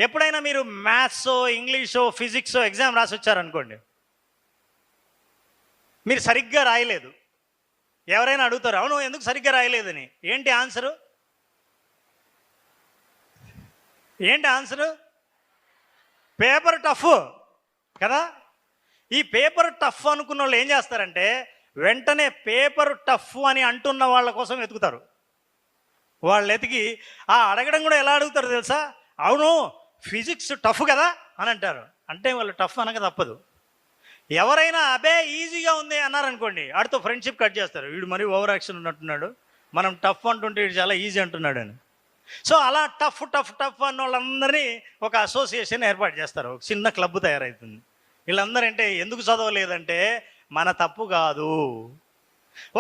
ఎప్పుడైనా మీరు maths, ఇంగ్లీషో, physics exam రాసి వచ్చారనుకోండి, మీరు సరిగ్గా రాయలేదు. ఎవరైనా అడుగుతారు, అవును ఎందుకు సరిగ్గా రాయలేదని. ఏంటి ఆన్సరు? పేపర్ టఫ్ కదా. ఈ పేపర్ టఫ్ అనుకున్న వాళ్ళు ఏం చేస్తారంటే, వెంటనే పేపర్ టఫ్ అని అంటున్న వాళ్ళ కోసం వెతుకుతారు. వాళ్ళు ఎతికి అడగడం కూడా ఎలా అడుగుతారు తెలుసా? అవును ఫిజిక్స్ టఫ్ కదా అని అంటారు. అంటే వాళ్ళు టఫ్ అనక తప్పదు. ఎవరైనా అబే ఈజీగా ఉంది అన్నారనుకోండి, ఆడితో ఫ్రెండ్షిప్ కట్ చేస్తారు. వీడు మరీ ఓవర్ యాక్షన్ ఉన్నట్టున్నాడు, మనం టఫ్ అంటుంటే వీడు చాలా ఈజీ అంటున్నాడు అని. సో అలా టఫ్ టఫ్ టఫ్ అన్న వాళ్ళందరినీ ఒక అసోసియేషన్ ఏర్పాటు చేస్తారు. ఒక చిన్న క్లబ్ తయారవుతుంది. వీళ్ళందరూ అంటే ఎందుకు చదవలేదంటే మన తప్పు కాదు.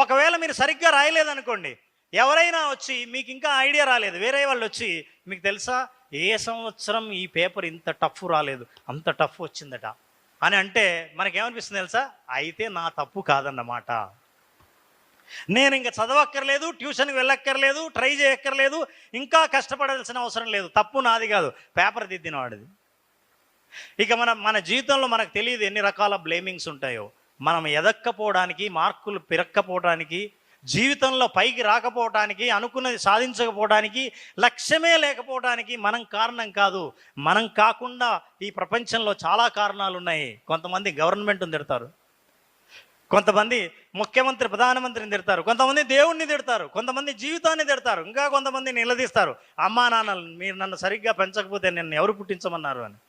ఒకవేళ మీరు సరిగ్గా రాయలేదనుకోండి, ఎవరైనా వచ్చి మీకు ఇంకా ఐడియా రాలేదు, వేరే వాళ్ళు వచ్చి మీకు తెలుసా ఏ సంవత్సరం ఈ పేపర్ ఇంత టఫ్ రాలేదు, అంత టఫ్ వచ్చిందట అని అంటే మనకేమనిపిస్తుంది తెలుసా? అయితే నా తప్పు కాదన్నమాట. నేను ఇంకా చదవక్కర్లేదు, ట్యూషన్కి వెళ్ళక్కర్లేదు, ట్రై చేయక్కర్లేదు, ఇంకా కష్టపడాల్సిన అవసరం లేదు. తప్పు నాది కాదు, పేపర్ దిద్దిన వాడిది. ఇక మన జీవితంలో మనకు తెలియదు ఎన్ని రకాల బ్లేమింగ్స్ ఉంటాయో. మనం ఎదక్కపోవడానికి, మార్కులు పెరక్కపోవడానికి, జీవితంలో పైకి రాకపోవడానికి, అనుకున్నది సాధించకపోవడానికి, లక్ష్యమే లేకపోవడానికి మనం కారణం కాదు. మనం కాకుండా ఈ ప్రపంచంలో చాలా కారణాలు ఉన్నాయి. కొంతమంది గవర్నమెంట్ని తిడతారు, కొంతమంది ముఖ్యమంత్రి ప్రధానమంత్రిని తిడతారు, కొంతమంది దేవుణ్ణి తిడతారు, కొంతమంది జీవితాన్ని తిడతారు, ఇంకా కొంతమంది నిలదీస్తారు. అమ్మా నాన్నలు మీరు నన్ను సరిగ్గా పెంచకపోతే నన్ను ఎవరు పుట్టించమన్నారు అని.